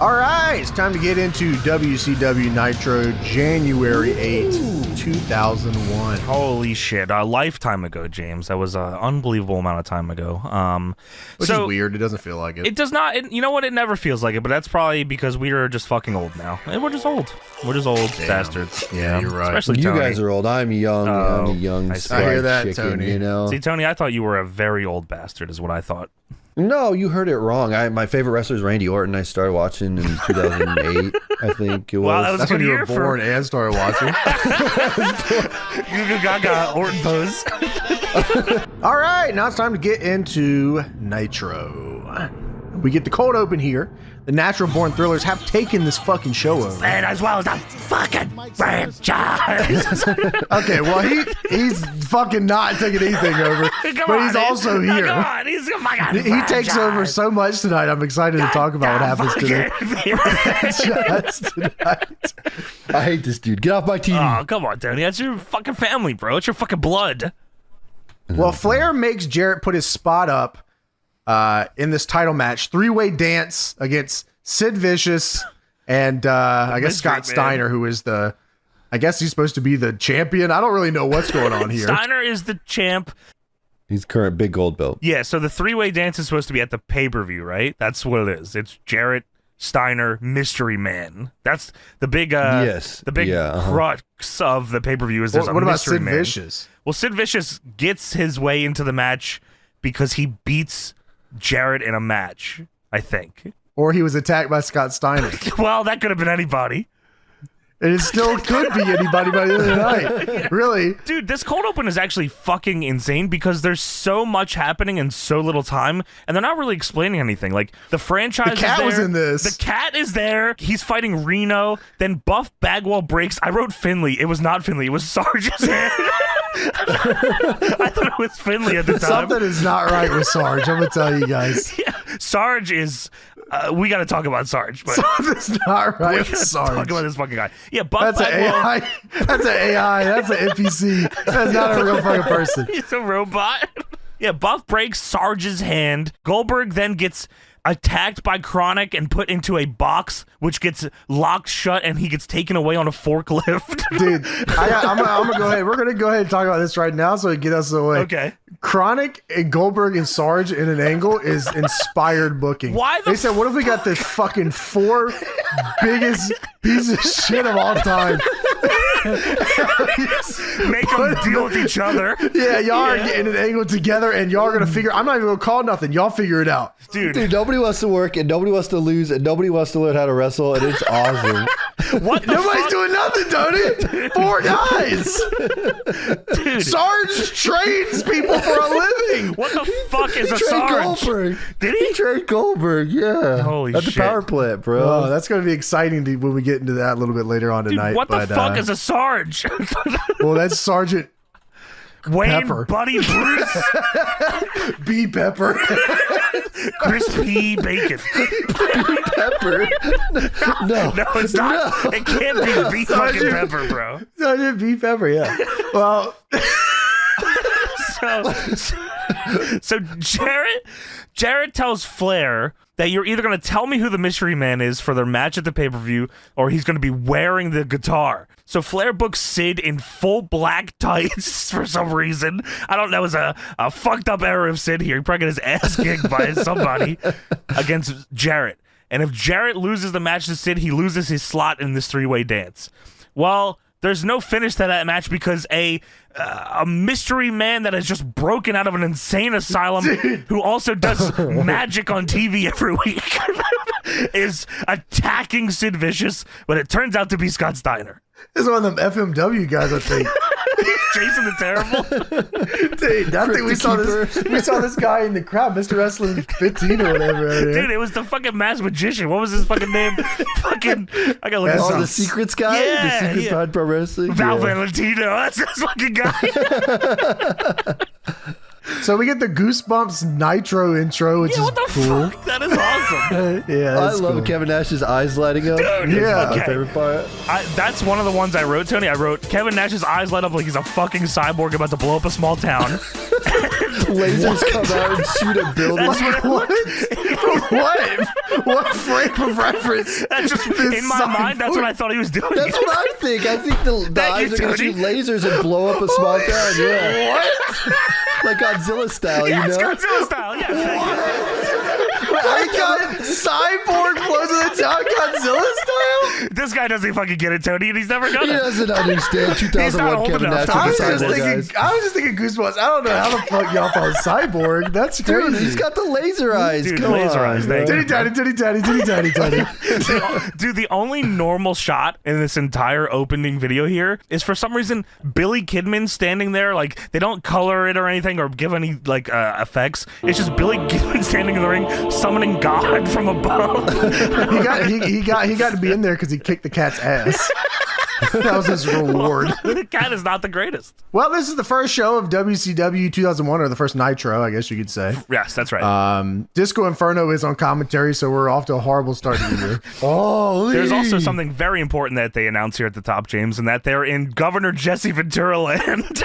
All right, it's time to get into WCW Nitro, January 8th, 2001. Holy shit, a lifetime ago, James. That was an unbelievable amount of time ago. Which is weird. It doesn't feel like it. It does not. You know what? It never feels like it, but that's probably because we are just fucking old now. And we're just old. We're just old bastards. Yeah, you're right. Especially Tony. You guys are old. I'm young. I'm a young I hear that, chicken, Tony. you know? See, Tony, I thought you were a very old bastard, is what I thought. No, you heard it wrong. My favorite wrestler is Randy Orton. I started watching in 2008, I think it was. Wow, that was That's when you were born and started watching. You got Orton pose. All right, now it's time to get into Nitro. We get the cold open here. The Natural Born Thrillers have taken this fucking show over. And as well as the fucking franchise. Okay, well, he's fucking not taking anything over, but he's also here. He takes over so much tonight. I'm excited to talk about what happens today. Just tonight. I hate this dude. Get off my TV. Oh, come on, Tony. That's your fucking family, bro. It's your fucking blood. Well, Flair makes Jarrett put his spot up in this title match, three-way dance against Sid Vicious and I guess Scott Steiner, who is I guess he's supposed to be the champion. I don't really know what's going on here. Steiner is the champ. He's current big gold belt. Yeah, so the three-way dance is supposed to be at the pay-per-view, right? That's what it is. It's Jarrett, Steiner, Mystery Man. That's the big crux of the pay-per-view is there's a what about Mystery Sid Man. Vicious? Well, Sid Vicious gets his way into the match because he beats Jarrett in a match, I think. Or he was attacked by Scott Steiner. Well, that could have been anybody. And it still could be anybody by the end of the night. Really. Dude, this cold open is actually fucking insane because there's so much happening in so little time, and they're not really explaining anything. Like, the franchise The cat is there. was in this. The cat is there. He's fighting Reno. Then Buff Bagwell breaks. I wrote Finley. It was not Finley. It was Sarge's hand. I thought it was Finley at the time. Something is not right with Sarge. I'm going to tell you guys. Yeah, Sarge is... we got to talk about Sarge. But something's not right with Sarge. Talk about this fucking guy. Yeah, Buff Bagwell. AI. That's an AI. That's an NPC. That's not a real fucking person. He's a robot. Yeah, Buff breaks Sarge's hand. Goldberg then gets attacked by KroniK and put into a box, which gets locked shut, and he gets taken away on a forklift. Dude, I'm gonna go ahead. We're gonna go ahead and talk about this right now, so we get us away. Okay. KroniK and Goldberg and Sarge in an angle is inspired booking. They said, what if we got the fucking four biggest pieces of shit of all time? Make them deal with each other. Yeah, y'all are getting an angle together, and y'all are gonna figure. I'm not even gonna call nothing. Y'all figure it out, dude. Nobody wants to work, and nobody wants to lose, and nobody wants to learn how to wrestle, and it's awesome. What? Nobody's doing nothing, Tony. Four guys. Dude. Sarge trains people for a living. What the fuck is a Sarge? Goldberg. Did he? He trained Goldberg, yeah. Holy At shit. the power plant, bro. Oh, that's going to be exciting when we get into that a little bit later on tonight. Dude, what the fuck is a Sarge? Well, that's Sergeant Wayne Pepper. Buddy Bruce. B. Pepper. Crispy Bacon. Pepper. No, it's not. No. It can't be B fucking Pepper, bro. Sergeant B. Pepper, yeah. Well... So Jarrett tells Flair that you're either going to tell me who the Mystery Man is for their match at the pay-per-view, or he's going to be wearing the guitar. So Flair books Sid in full black tights for some reason. I don't know. It was a fucked up era of Sid here. He probably got his ass kicked by somebody against Jarrett. And if Jarrett loses the match to Sid, he loses his slot in this three-way dance. Well, there's no finish to that match because a mystery man that has just broken out of an insane asylum, who also does magic on TV every week, is attacking Sid Vicious, but it turns out to be Scott Steiner. This is one of them FMW guys, I think. Jason the Terrible. Dude, I think we saw this guy in the crowd, Mr. Wrestling 15 or whatever. Right? Dude, it was the fucking masked magician. What was his fucking name? I gotta look this up. The Secrets guy? Yeah, the Secrets behind pro wrestling? Val Valentino. That's this fucking guy. So we get the Goosebumps Nitro intro, which is cool. Fuck? That is awesome. Yeah, I love cool. Kevin Nash's eyes lighting up. Dude, yeah. My favorite part. That's one of the ones I wrote, Tony. I wrote Kevin Nash's eyes light up like he's a fucking cyborg about to blow up a small town. Lasers come out and shoot a building. What frame of reference? That's just in my mind. That's what I thought he was doing. That's what I think. I think the eyes are going to shoot lasers and blow up a small town. Yeah. What? Like Godzilla style, Yeah, you it's know? Godzilla style. Yeah. I got Cyborg blows of the town Godzilla style? This guy doesn't fucking get it, Tony, and he's never He gonna. doesn't understand He's not 2001 old Kevin enough. Nash. I was Cyborg eyes. just thinking Goosebumps. I don't know how the fuck y'all thought Cyborg. That's Dude, crazy. he's got the laser eyes. Dude, Come laser on, eyes, bro. thank you. Titty. Dude, the only normal shot in this entire opening video here is for some reason Billy Kidman standing there. Like, they don't color it or anything or give any like effects. It's just Billy Kidman standing in the ring summoning God from above. he got to be in there because he kicked the cat's ass. That was his reward. The cat is not the greatest. Well, this is the first show of WCW 2001, or the first Nitro, I guess you could say. Yes, that's right. Disco Inferno is on commentary, so we're off to a horrible start to the year. Oh, There's also something very important that they announce here at the top, James, and that they're in Governor Jesse Ventura land.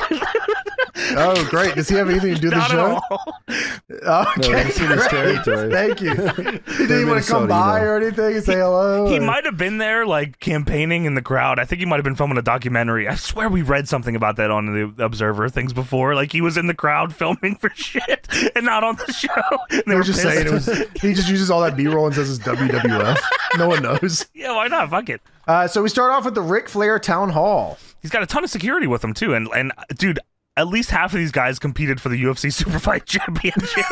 Oh, great. Does he have anything to do with the Not show? at all. Okay, No, he's in his great. territory. Thank you. He didn't want to come Minnesota, by you know. or anything and say hello. He or- might have been there, like, campaigning in the crowd. I think he might have been filming a documentary. I swear we read something about that on the Observer things before. Like, he was in the crowd filming for shit and not on the show. And They were just pissed. saying it was. He just uses all that B-roll and says it's WWF. No one knows. Yeah, why not? Fuck it. So we start off with the Ric Flair Town Hall. He's got a ton of security with him, too. And dude, at least half of these guys competed for the UFC Superfight Championship.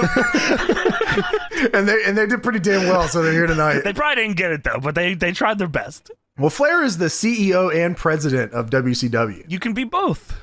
And they did pretty damn well, so they're here tonight. They probably didn't get it, though, but they tried their best. Well, Flair is the CEO and president of WCW. You can be both.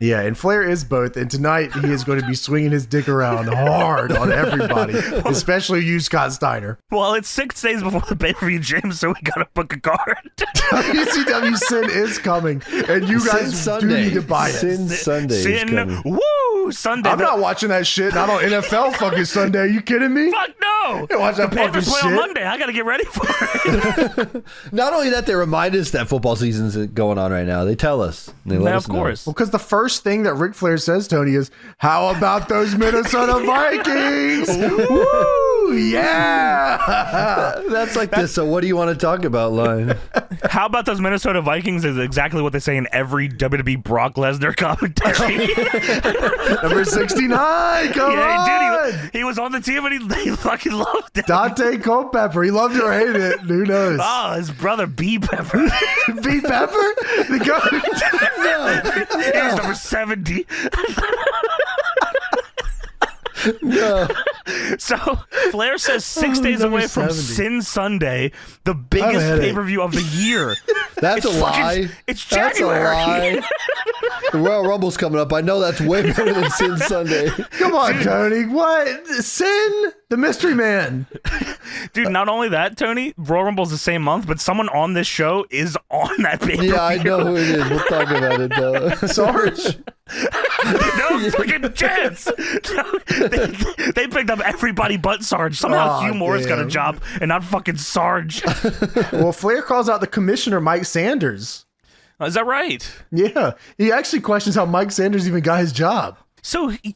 Yeah, and Flair is both. And tonight he is going to be swinging his dick around hard on everybody, especially you, Scott Steiner. Well, it's 6 days before the pay-per-view, James, so we gotta book a card. WCW Sin is coming, and you guys do need to buy it. Sin Sunday is coming. Woo! Sunday. I'm not watching that shit. Not on NFL fucking Sunday. Are you kidding me? Fuck no! You watch that The Panthers fucking play on shit. Monday. I gotta get ready for it. Not only that, they remind us that football season's going on right now. They tell us. They let Now, us of know. course. Well, because the first thing that Ric Flair says, Tony, is, "How about those Minnesota Vikings?" Woo! Yeah. That's like this. So what do you want to talk about, line? How about those Minnesota Vikings is exactly what they say in every WWE Brock Lesnar commentary. Number 69. Come on. Yeah, dude, he was on the team and he fucking loved it. Dante Culpepper. He loved it or hated it. Who knows? Oh, his brother B Pepper. B. Pepper? The goat. He was number 70. No. So Flair says 6 days number away from 70. Sin Sunday, the I have a biggest headache. pay-per-view of the year. That's It's a fucking- lie. it's That's a January. lie. The Royal Rumble's coming up. I know that's way better than Sin Sunday. Come on, Tony. What? Sin? The mystery man. Dude, not only that, Tony, Royal Rumble's the same month, but someone on this show is on that pay-per-view. Yeah, I know who it is. We'll talk about it though. Sarge. No fucking chance. They picked up everybody but Sarge. Somehow Aw, Hugh Morris got a damn. job and not fucking Sarge. Well, Flair calls out the commissioner, Mike Sanders. Is that right? Yeah. He actually questions how Mike Sanders even got his job. So, he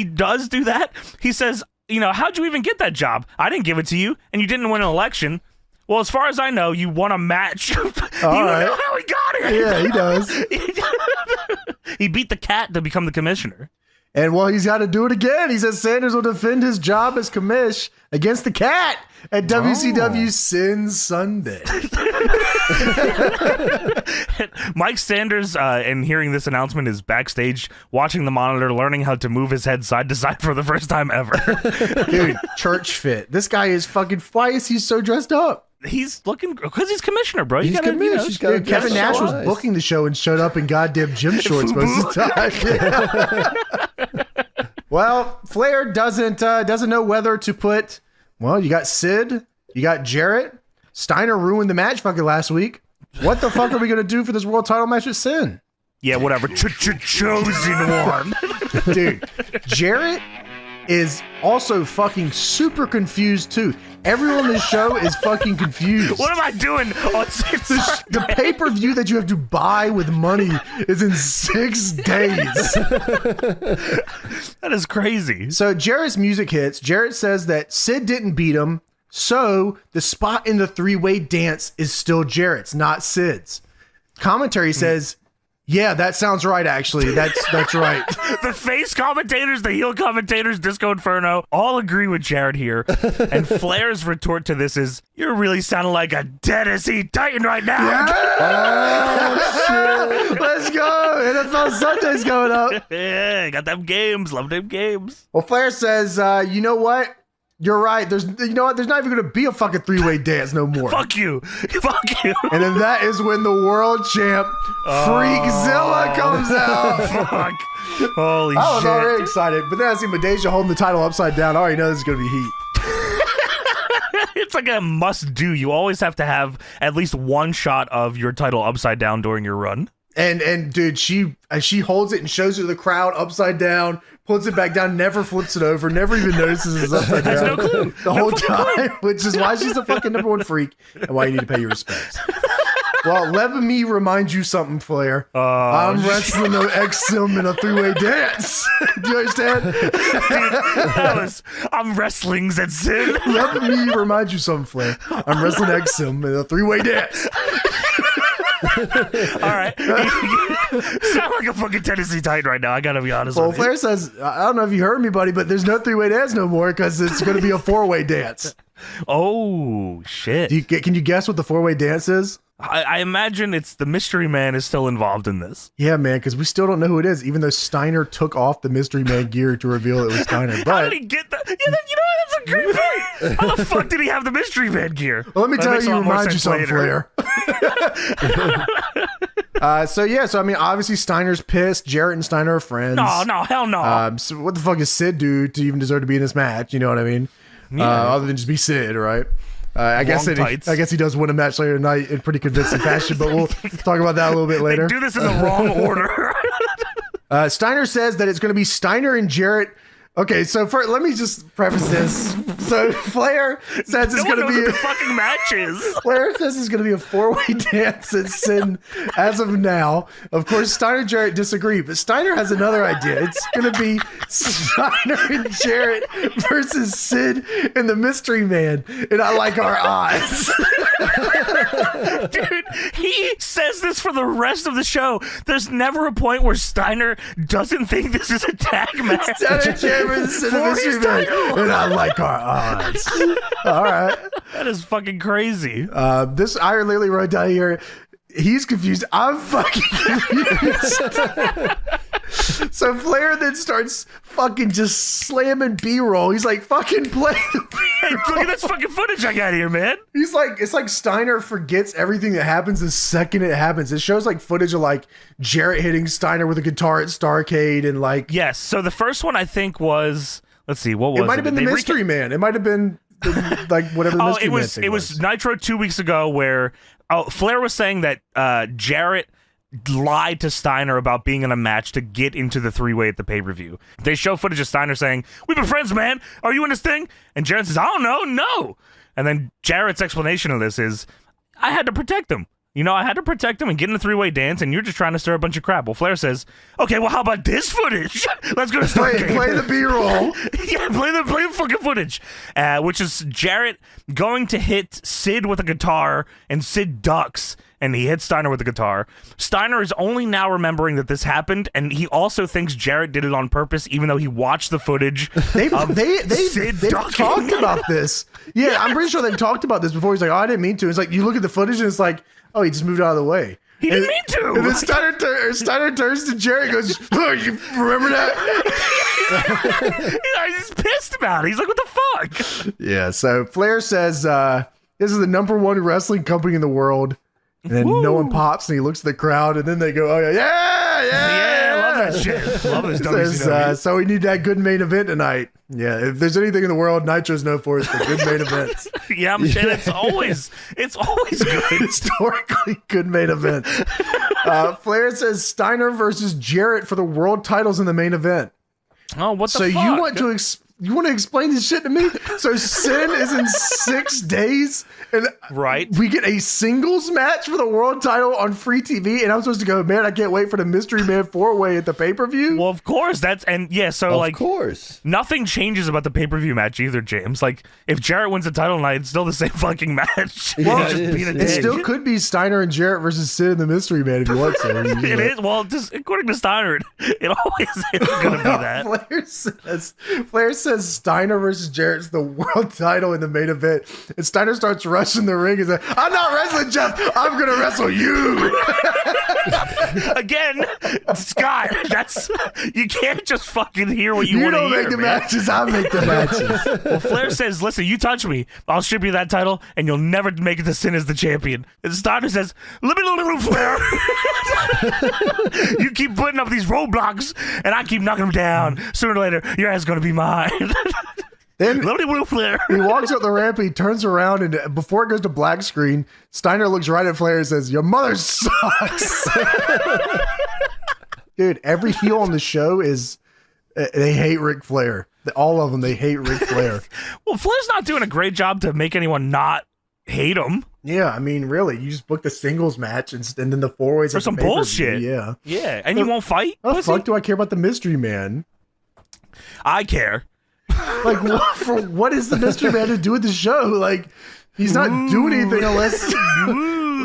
does do that. He says, how'd you even get that job? I didn't give it to you, and you didn't win an election. Well, as far as I know, you won a match. You don't right. know how he got it. Yeah, he does. He beat the cat to become the commissioner. And well, he's got to do it again. He says Sanders will defend his job as commish against the cat at WCW Sin Sunday. Mike Sanders, in hearing this announcement, is backstage watching the monitor, learning how to move his head side to side for the first time ever. Dude, church fit. This guy is fucking, why is he so dressed up? He's looking, because he's commissioner, bro. You He's gotta, commissioner. He's got Dude, Kevin Nash was booking the show and showed up in goddamn gym shorts most of the time. Well, Flair doesn't know whether to put. Well, you got Sid, you got Jarrett. Steiner ruined the match fucking last week. What the fuck are we gonna do for this world title match at Sin? Yeah, whatever. Chosen one. Dude, Jarrett is also fucking super confused too. Everyone in this show is fucking confused. What am I doing on The pay-per-view that you have to buy with money is in 6 days. That is crazy. So Jarrett's music hits. Jarrett says that Sid didn't beat him, so the spot in the three-way dance is still Jarrett's, not Sid's. Commentary says, yeah, that sounds right, actually. That's right. The face commentators, the heel commentators, Disco Inferno, all agree with Jarrett here. And Flair's retort to this is, you're really sounding like a Tennessee Titan right now. Yeah! Oh, shit. Let's go. NFL Sunday's going up. Yeah, got them games. Love them games. Well, Flair says, you know what? You're right. There's not even going to be a fucking three-way dance no more. Fuck you. Fuck you. And then that is when the world champ Freakzilla comes out. Fuck. Holy shit. I was already excited, but then I see Medeja holding the title upside down. I already know this is going to be heat. It's like a must do. You always have to have at least one shot of your title upside down during your run. And dude, she holds it and shows it to the crowd upside down, puts it back down, never flips it over, never even notices it's upside down. Has no clue. The whole time, which is why she's the fucking #1 freak and why you need to pay your respects. Well, let me remind you something, Flair. I'm wrestling an X-Sim in a three-way dance. Do you understand? Dude, I'm wrestling Zetsin. Let me remind you something, Flair. I'm wrestling X-Sim in a three-way dance. All right. Sound like a fucking Tennessee Titan right now. I gotta be honest Well, with you. Flair says, I don't know if you heard me, buddy, but there's no three-way dance no more because it's going to be a four-way dance. Oh, shit. Can you guess what the four-way dance is? I imagine it's the mystery man is still involved in this. Yeah, man, because we still don't know who it is, even though Steiner took off the mystery man gear to reveal it was Steiner. How But did he get that? Yeah, you know what? That's a great point. How the fuck did he have the mystery man gear? well, let me That tell makes a you, lot more remind you sense something, later. Flair. So I mean, obviously Steiner's pissed. Jarrett and Steiner are friends. No, hell no. So what the fuck does Sid do to even deserve to be in this match? You know what I mean? Other than just be Sid, right? I guess he does win a match later tonight in pretty convincing fashion, but we'll talk about that a little bit later. They do this in the wrong order. Steiner says that it's going to be Steiner and Jarrett. Okay, so let me just preface this. So Flair says it's going to be what the fucking match is. Flair says it's going to be a four-way dance at Sin as of now. Of course, Steiner and Jarrett disagree, but Steiner has another idea. It's going to be Steiner and Jarrett versus Sid and the Mystery Man, and I like our odds. Dude, he says this for the rest of the show. There's never a point where Steiner doesn't think this is a tag match. Steiner and Jarrett versus Sid and the Mystery Man, and I like our odds. All right. That is fucking crazy. This I literally wrote down here. He's confused. I'm fucking confused. So Flair then starts fucking just slamming B-roll. He's like, fucking play the Hey, look at this fucking footage I got here, man. He's like, it's like Steiner forgets everything that happens the second it happens. It shows like footage of like Jarrett hitting Steiner with a guitar at Starrcade and like. Yes. So the first one I think was, let's see, what was it? It might have been the Mystery Man. It might have been like whatever the Mystery Man thing was. It was Nitro 2 weeks ago where Flair was saying that Jarrett lied to Steiner about being in a match to get into the three-way at the pay-per-view. They show footage of Steiner saying, "We've been friends, man. Are you in this thing?" And Jarrett says, "I don't know, no." And then Jarrett's explanation of this is, "I had to protect him. You know, I had to protect him and get in the three-way dance, and you're just trying to stir a bunch of crap." Well, Flair says, "Okay, well, how about this footage? Let's go to Starrcade. Play the B-roll." Yeah, play the fucking footage. Which is Jarrett going to hit Sid with a guitar, and Sid ducks, and he hits Steiner with the guitar. Steiner is only now remembering that this happened, and he also thinks Jarrett did it on purpose, even though he watched the footage. They've talked about this. Yeah, I'm pretty sure they've talked about this before. He's like, "Oh, I didn't mean to." It's like, you look at the footage, and it's like, "Oh, he just moved out of the way." He didn't mean to. And then Steiner turns to Jerry and goes, "Oh, you remember that?" He's pissed about it. He's like, "What the fuck?" Yeah, so Flair says, this is the #1 wrestling company in the world. And then no one pops, and he looks at the crowd, and then they go, "Oh, yeah, I love that shit. Love this WCW. So we need that good main event tonight." Yeah, if there's anything in the world Nitro's known for, it's the good main events. Yeah, I'm saying it's always good. Historically good main event. Flair says Steiner versus Jarrett for the world titles in the main event. Oh, what the so fuck? you want to You want to explain this shit to me? So Sin is in 6 days, and we get a singles match for the world title on free TV, and I'm supposed to go, man, I can't wait for the Mystery Man 4-way at the pay-per-view? Well, of course. Of course. Nothing changes about the pay-per-view match either, James. Like, if Jarrett wins the title tonight, it's still the same fucking match. Well, it still could be Steiner and Jarrett versus Sid and the Mystery Man if you want to. It is. Well, just according to Steiner, it always is going to be that. Flair says Steiner versus Jarrett's the world title in the main event, and Steiner starts rushing the ring and says, I'm not wrestling, Jeff. I'm going to wrestle you. Again, Scott, you can't just fucking hear what you want to hear. You don't make the matches, I make the matches. Well, Flair says, listen, you touch me, I'll strip you that title, and you'll never make it to Sin as the champion. And Steiner says, little Flair. You keep putting up these roadblocks, and I keep knocking them down. Sooner or later, your ass is going to be mine. Then little Flair. He walks up the ramp, he turns around, and before it goes to black screen, Steiner looks right at Flair and says, your mother sucks. Dude, every heel on the show they hate Ric Flair. All of them, they hate Ric Flair. Well, Flair's not doing a great job to make anyone not hate him. Yeah, I mean, really, you just booked a singles match and then the 4-ways for some bullshit. Yeah. Yeah, and you won't fight? How the fuck do I care about the Mystery Man? I care. Like, what is the Mystery Man to do with the show? Like, he's not doing anything unless...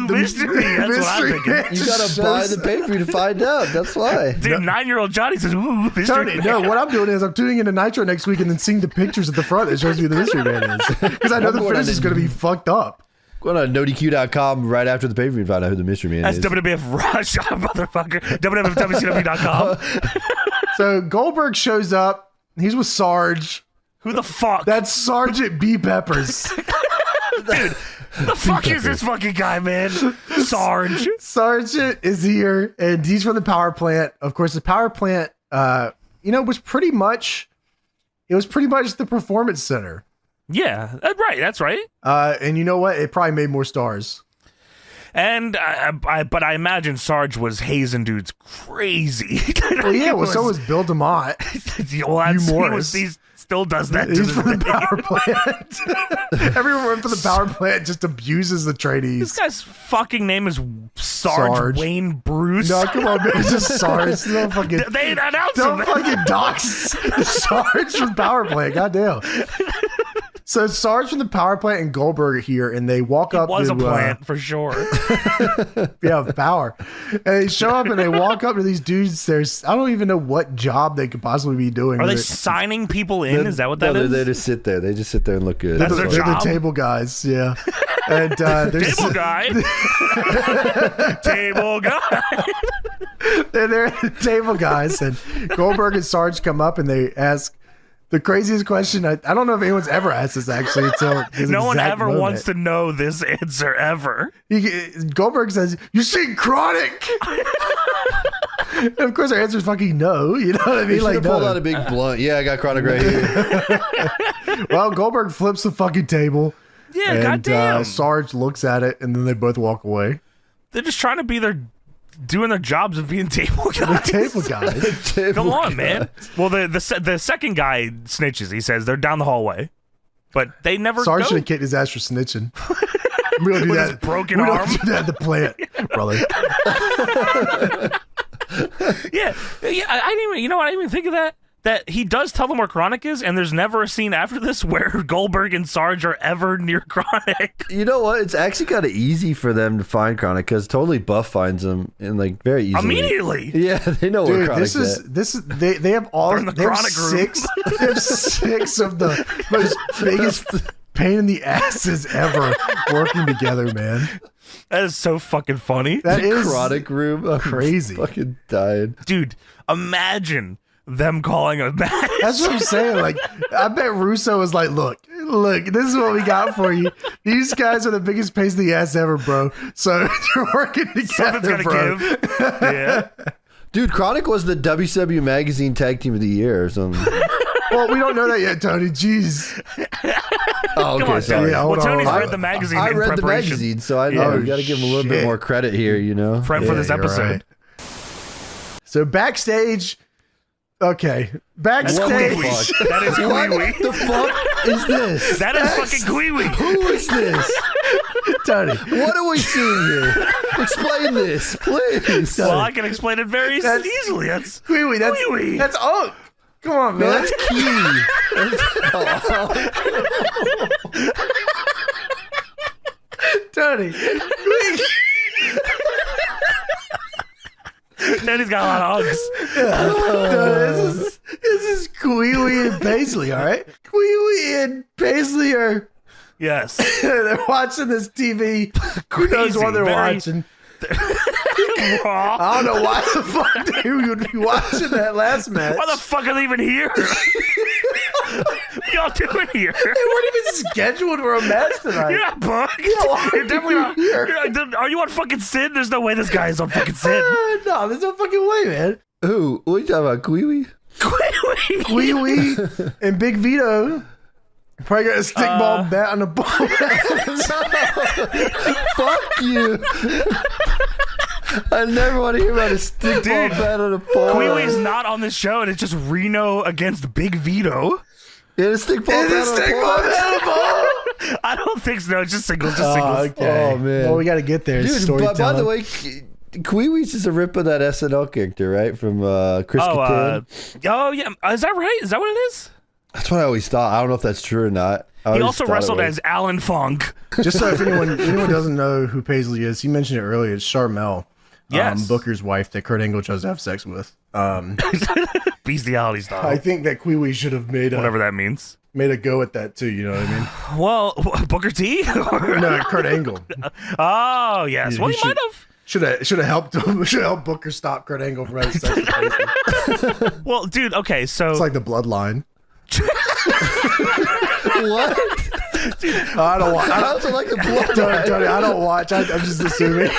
Mystery Man, that's what I'm thinking. You gotta buy the pay-per-view to find out. That's why. Dude, 9-year-old Johnny says, ooh, Mystery Tony, Man. no, what I'm doing is I'm tuning into Nitro next week and then seeing the pictures at the front that shows me who the Mystery Man is. Because I know the finish is going to be fucked up. Go on NoDQ.com right after the pay-per-view and find out who the Mystery Man is. That's WWF Rush, motherfucker. WWF.com. So Goldberg shows up. He's with Sarge. Who the fuck? That's Sergeant B. Peppers. Dude, the fuck is this fucking guy, man? Sarge. Sergeant is here, and he's from the power plant. Of course, the power plant, was pretty much the performance center. Yeah, right. That's right. And you know what? It probably made more stars. And but I imagine Sarge was hazing dudes crazy. Well, yeah. So was Bill DeMott. He still does that. He's from the power plant. Everyone from the power plant just abuses the trainees. This guy's fucking name is Sarge Wayne Bruce. No, come on, man. It's just Sarge. Don't fucking dox Sarge from power plant. Goddamn. So Sarge from the power plant and Goldberg are here, and they walk up. Was a plant for sure. Yeah, power. And they show up and they walk up to these dudes. I don't even know what job they could possibly be doing. Are they signing people in? Is that what that is? They just sit there. They just sit there and look good. That's their job. They're the table guys. Yeah. And there's table guy. Table guy. They're the table guys, and Goldberg and Sarge come up and they ask the craziest question. I don't know if anyone's ever asked this actually. No one ever wants to know this answer ever. Goldberg says, "You seen KroniK?" And of course, our answer is fucking no. You know what I mean? Like, pulled out a big blunt. Yeah, I got KroniK right here. Well, Goldberg flips the fucking table. Yeah, goddamn. Sarge looks at it, and then they both walk away. They're just trying to be doing their jobs of being table guys. Table guys. Come on, man. Well, the second guy snitches. He says they're down the hallway, but they never. Sarge should have kicked his ass for snitching. We don't do that. His broken arm. We don't do that at the plant, brother. Yeah. I didn't even. You know what? I didn't even think of that. That he does tell them where KroniK is, and there's never a scene after this where Goldberg and Sarge are ever near KroniK. You know what? It's actually kind of easy for them to find KroniK because totally Buff finds them in like very easily. Immediately. Yeah, they know where KroniK's at. This is they have all in the they have KroniK six. They have six of the most biggest pain in the asses ever working together, man. That is so fucking funny. That is KroniK room. Crazy. I'm fucking dying. Dude, imagine them calling a match. That's what I'm saying. Like, I bet Russo was like, look, this is what we got for you. These guys are the biggest pains in the ass ever, bro. So you're working together, something's gotta bro. give. Yeah. Dude, KroniK was the WCW Magazine Tag Team of the Year or something. Well, we don't know that yet, Tony. Jeez. Oh, okay, Come on, sorry. Yeah, hold Tony's on. read the magazine. I in read the preparation. magazine, so I know. You got to give him a little bit more credit here, you know? Friend for this you're episode. right. So backstage, Okay. Backstage. That is What Kwee. the fuck is this? That is fucking Kwee. Who is this? Tony. What are we seeing here? Explain this, please. Well, I can explain it very easily. That's Kwee. That's Unk. Come on, man. No, that's Key. Tony. Tony's got a lot of hugs. This is Kwee and Paisley, all right? Kwee and Paisley are Yes. they're watching this TV. Who knows what they're watching? I don't know why the fuck they would be watching that last match. Why the fuck are they even here? What y'all doing here? They weren't even scheduled for a match tonight. You're not booked. why You're are definitely you not. here? Are you on fucking Sin? There's no way this guy is on fucking Sin. No, there's no fucking way, man. Who? What are you talking about? Kwee? Kwee and Big Vito probably got a stickball bat on the ball. Fuck you. I never want to hear about a stickball bat on a pole. Kwee-Wee's not on this show, and it's just Reno against Big Vito. Yeah, a stickball bat on a pole. I don't think so. It's just singles. Just singles. Okay. Oh, man. Well, we got to get there. Dude, by the way, Kwee-Wee's just a rip of that SNL character, right? From Chris Kattan. Oh, yeah. Is that right? Is that what it is? That's what I always thought. I don't know if that's true or not. He also wrestled as Alan Funk. Just so if anyone doesn't know who Paisley is, he mentioned it earlier. It's Charmel, Yes. Booker's wife that Kurt Angle chose to have sex with. Bestiality style. I think that Kwee should have made Whatever that means. a go at that too. You know what I mean? Well, Booker T? No, Kurt Angle Oh, yes. Well, he might have. should have helped him. Should have helped Booker stop Kurt Angle from having sex with Paisley. Well, dude, okay, so. It's like the bloodline. What? I don't watch. How's it like the blood? Tony, I don't watch. I'm just assuming.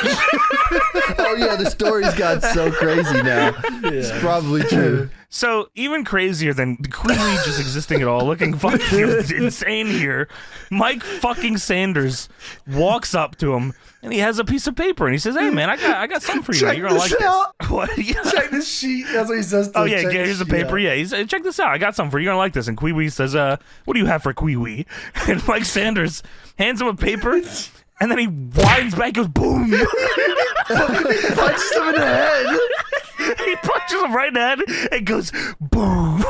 Oh yeah, the story's got so crazy now. It's probably true. So even crazier than Kwee just existing at all, looking fucking insane here, Mike fucking Sanders walks up to him and he has a piece of paper and he says, "Hey man, I got something for you. Check You're gonna like this out. this." What? Yeah. Check this sheet. That's what he says. To Oh him. yeah, Check here's this the paper. sheet out. Yeah, he said, "Check this out. I got something for you. You're gonna like this." And Kwee says, "What do you have for Kwee?" And Mike Sanders hands him a paper. And then he winds back, goes boom. Punches him in the head. He punches him right in the head and goes boom.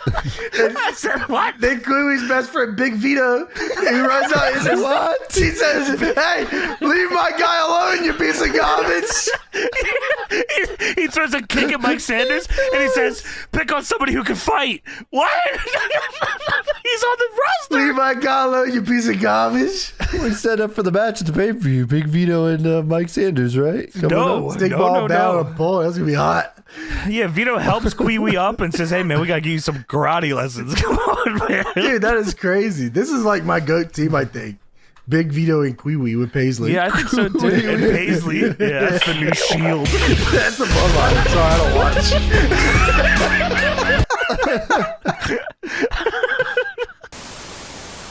I said, what? Then Kwee best friend, Big Vito, he runs out and says, "What?" He says, "Hey, leave my guy alone, you piece of garbage." He throws a kick at Mike Sanders and he says, "Pick on somebody who can fight." What? He's on the roster. "Leave my guy alone, you piece of garbage." We set up for the match at the pay-per-view. Big Vito and Mike Sanders, right? No. Stickball down on a pole. That's gonna be hot. Yeah, Vito helps Kwee up and says, "Hey man, we gotta give you some karate lessons." Come on, man. Dude, that is crazy. This is like my GOAT team, I think. Big Vito and Kwee with Paisley. Yeah, I think so too. And Paisley. Yeah, that's the new Shield. That's the bloodline. Sorry, I don't watch.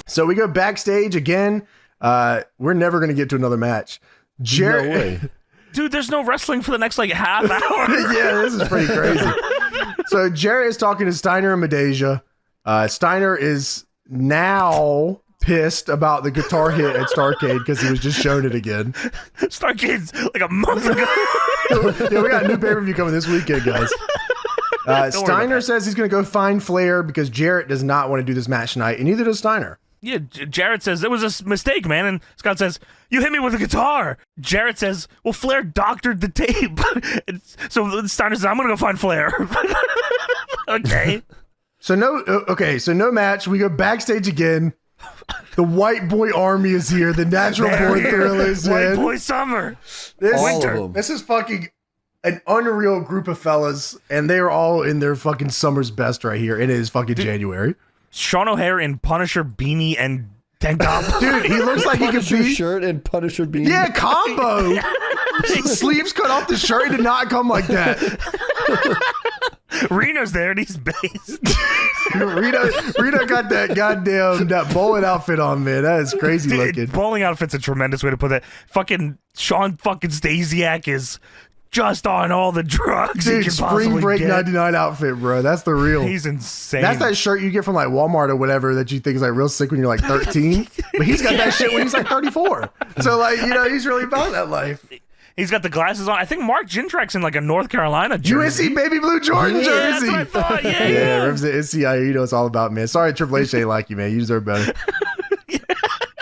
So we go backstage again. We're never going to get to another match. Jarrett, No way. Dude, there's no wrestling for the next like half hour. Yeah, this is pretty crazy. So Jarrett is talking to Steiner and Medeja. Steiner is now pissed about the guitar hit at Starrcade because he was just shown it again. Starcade's like a month ago. Yeah, we got a new pay-per-view coming this weekend, guys. Steiner says he's going to go find Flair because Jarrett does not want to do this match tonight, and neither does Steiner. Yeah, Jarrett says, "It was a mistake, man." And Scott says, "You hit me with a guitar." Jarrett says, "Well, Flair doctored the tape." So Steiner says, "I'm going to go find Flair." Okay. So no match. We go backstage again. The White Boy Army is here. The Natural Born Thrill is White in. Boy Summer. All of them. This is fucking an unreal group of fellas, and they are all in their fucking summer's best right here. It is fucking January. Sean O'Hare in Punisher beanie and tank top. Dude, he looks like he could Punisher be... shirt and Punisher beanie. Yeah, combo. Sleeves cut off the shirt. He did not come like that. Reno's there and he's based. Reno got that bowling outfit on, man. That is crazy looking. Bowling outfit's a tremendous way to put that. Fucking Sean fucking Stasiak is just on all the drugs he Dude, can Spring possibly Break get. 99 outfit, bro. That's the real. He's insane. That's that shirt you get from like Walmart or whatever that you think is like real sick when you're like 13. But he's got that shit when he's like 34. So like, you know, he's really about that life. He's got the glasses on. I think Mark Jindrak's in like a North Carolina jersey. UNC baby blue Jordan Yeah, jersey. that's what I thought. Yeah, Yeah, represent NCIE. You know what it's all about, man. Sorry, Triple H ain't like you, man. You deserve better.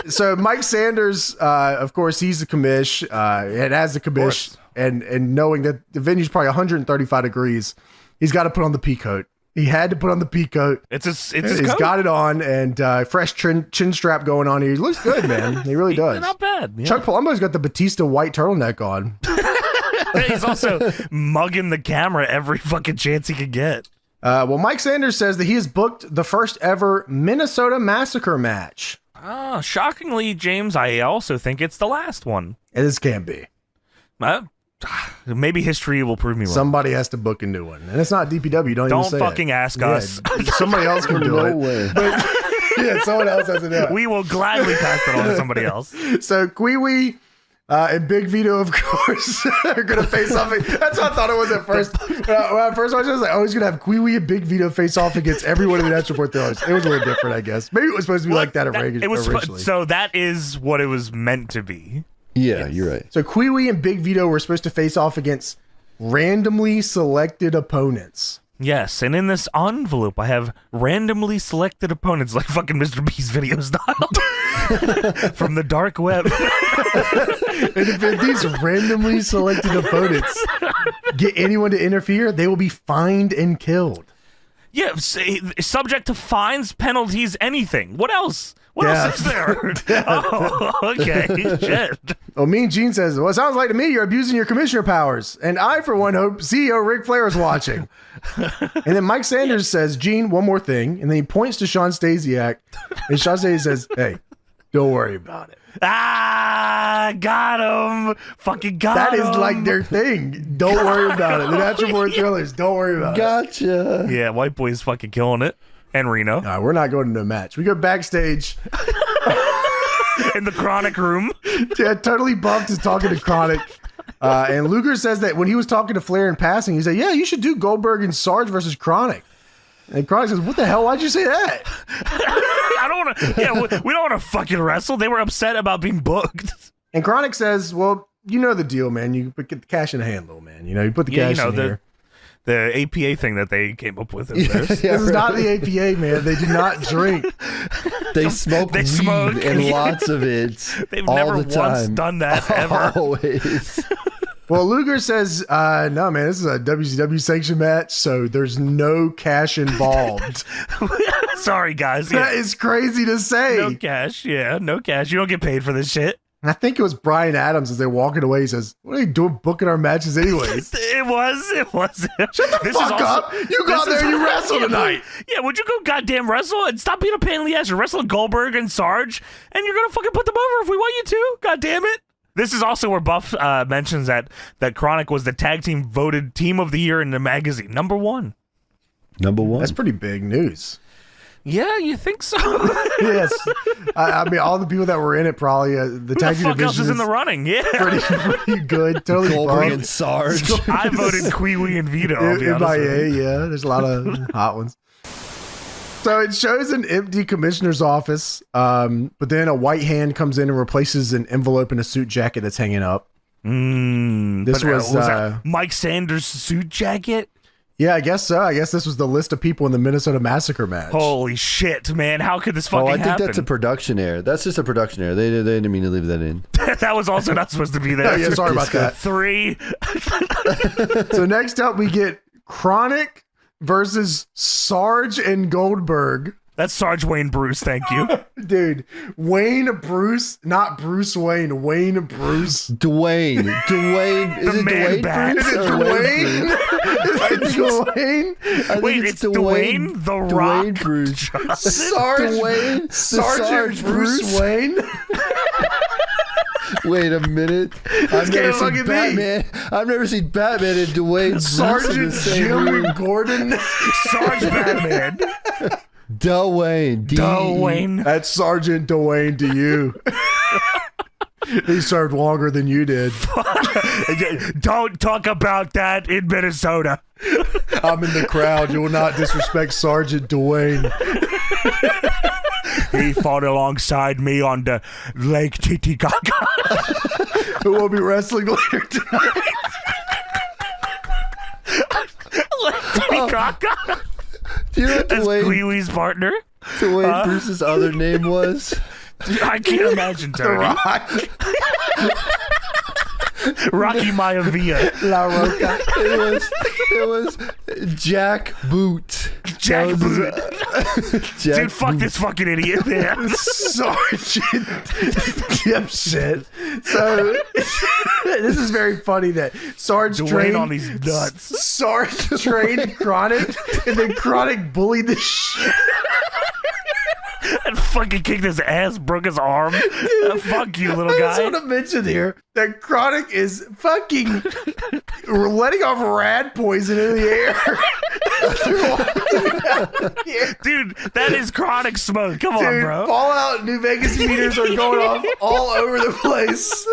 So Mike Sanders, of course, he's the commish, and as the commish, and knowing that the venue's probably 135 degrees, he's got to put on the pea coat. He had to put on the pea coat. His He's coat. got it on, and fresh chin strap going on here. He looks good, man. He really does. Not bad. Yeah. Chuck Palumbo's got the Batista white turtleneck on. He's also mugging the camera every fucking chance he could get. Well, Mike Sanders says that he has booked the first ever Minnesota Massacre match. Shockingly, James, I also think it's the last one. And this can't be. Maybe history will prove me wrong. Somebody has to book a new one. And it's not DPW. Don't even say fucking it. ask us. Somebody else can do it. way. But yeah, someone else has to do it. We will gladly pass it on to somebody else. So Kwee and Big Vito, of course, are going to face off. That's what I thought it was at first. When I first watched it, I was like, oh, he's going to have Kwee and Big Vito face off against everyone in the Natural Born Thrillers. It was a little different, I guess. Maybe it was supposed to be like that originally. So that is what it was meant to be. Yeah, you're right. So Kwee and Big Vito were supposed to face off against randomly selected opponents. Yes, and in this envelope, I have randomly selected opponents, like fucking Mr. B's video style, from the dark web. And if these randomly selected opponents get anyone to interfere, they will be fined and killed. Yeah, subject to fines, penalties, anything. What else? What else is there? Oh, okay. Shit. Well, Mean Gene says, well, it sounds like to me you're abusing your commissioner powers. And I, for one, hope CEO Ric Flair is watching. And then Mike Sanders says, Gene, one more thing. And then he points to Sean Stasiak. And Sean Stasiak says, hey, don't worry about it. Got him. Fucking got him. That is like their thing. Don't worry about it. The Natural Born Thrillers, don't worry about it. Gotcha. Yeah, White Boy's fucking killing it. And Reno. No, we're not going to no match. We go backstage. In the KroniK room. Yeah, Totally Bumped is talking to KroniK. And Luger says that when he was talking to Flair in passing, he said, yeah, you should do Goldberg and Sarge versus KroniK. And KroniK says, what the hell? Why'd you say that? I don't want to. Yeah, we don't want to fucking wrestle. They were upset about being booked. And KroniK says, well, you know the deal, man. You get the cash in the hand, little man. You know, you put the cash in here. The APA thing that they came up with is theirs. This is not the APA, man. They do not drink. They smoke weed and lots of it. They've all never the time. once done that ever. Always. Well, Luger says, no, man, this is a WCW sanctioned match, so there's no cash involved. Sorry, guys. Yeah. That is crazy to say. No cash. Yeah, no cash. You don't get paid for this shit. And I think it was Brian Adams as they're walking away. He says, what are you doing booking our matches anyways? It was. Shut the fuck up. You go out there and you wrestle tonight. Yeah, would you go goddamn wrestle and stop being a pain in the ass? You're wrestling Goldberg and Sarge, and you're going to fucking put them over if we want you to. God damn it. This is also where Buff mentions that KroniK was the tag team voted team of the year in the magazine. Number one. That's pretty big news. Yeah, you think so? Yes. I mean, all the people that were in it probably, the tag team Who the fuck else division is in the running? Yeah. pretty good. Totally Goldberg and Sarge. I voted Kwee and Vito. I'll be honest with you. Yeah, there's a lot of hot ones. So it shows an empty commissioner's office, but then a white hand comes in and replaces an envelope in a suit jacket that's hanging up. This was that Mike Sanders' suit jacket? Yeah, I guess so. I guess this was the list of people in the Minnesota Massacre match. Holy shit, man. How could this fucking happen? I think that's a production error. That's just a production error. They didn't mean to leave that in. That was also not supposed to be there. Oh, yeah, sorry about that. 3. So next up, we get KroniK versus Sarge and Goldberg. That's Sarge Wayne Bruce, thank you. Dude, Wayne Bruce, not Bruce Wayne, Wayne Bruce. Dwayne. Is it Dwayne bat. Bruce? Is it Dwayne? Is it Dwayne? Wait, it's Dwayne The Rock Dwayne Bruce. Sergeant Bruce Wayne. Wait a minute. I've never seen Batman. I've never seen Batman and Dwayne Sergeant Jim Gordon. Sarge Batman. Dwayne. Dwayne. That's Sergeant Dwayne to you. He served longer than you did. Don't talk about that in Minnesota. I'm in the crowd. You will not disrespect Sergeant DeWayne. He fought alongside me on the Lake Titicaca. Who will be wrestling later tonight. Lake Titicaca. Do you know what That's Dwayne, Kwee-Wee's partner. Dwayne Bruce's other name was? I can't imagine, The Tony. Rock. Rocky Maivia. La Roca. It was Jack Boot. Jack That was his- Boot. Jack Dude, fuck Boot. this fucking idiot, man. Sergeant dipshit. So this is very funny that Sarge Dwayne trained on these nuts. Sarge trained KroniK, and then KroniK bullied the shit. And fucking kicked his ass, broke his arm. Fuck you, little I guy. just want to mention here that KroniK is fucking letting off rad poison in the air. Dude, that is KroniK smoke. Come on, Dude, bro. Fallout New Vegas meters are going off all over the place.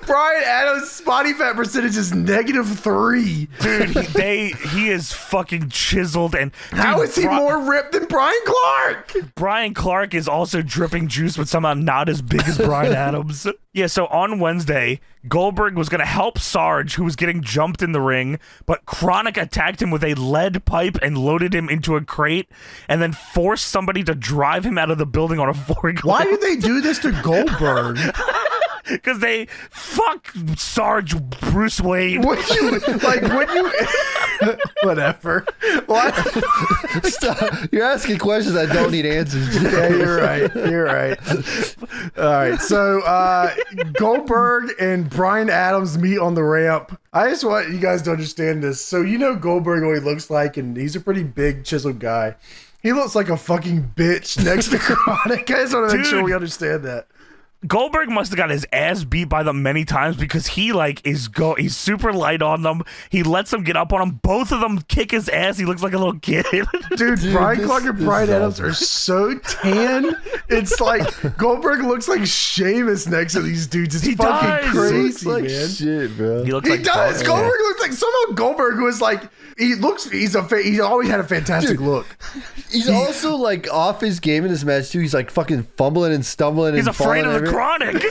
Brian Adams' body fat percentage is -3. Dude, he is fucking chiseled. And dude, How is he more ripped than Brian Clark? Brian Clark is also dripping juice, but somehow not as big as Brian Adams. Yeah, so on Wednesday, Goldberg was going to help Sarge, who was getting jumped in the ring, but KroniK attacked him with a lead pipe and loaded him into a crate, and then forced somebody to drive him out of the building on a forklift. Why did they do this to Goldberg? Because they fuck Sarge Bruce Wayne. Would you whatever? What? Stop. You're asking questions I don't need answers. Yeah, you're right. You're right. All right. So Goldberg and Brian Adams meet on the ramp. I just want you guys to understand this. So you know Goldberg, what he looks like, and he's a pretty big chiseled guy. He looks like a fucking bitch next to KroniK. I just want to make sure we understand that. Goldberg must have got his ass beat by them many times because he he's super light on them. He lets them get up on him. Both of them kick his ass. He looks like a little kid. Dude, Brian Clark and Brian Adams are so tan. It's like Goldberg looks like Sheamus next to these dudes. It's fucking does. crazy, Like man. shit, bro. He looks He like does. Buzz. Goldberg looks like somehow Goldberg, who is like he's always had a fantastic look. He's also like off his game in this match too. He's like fucking fumbling and stumbling. He's and afraid falling of the and KroniK.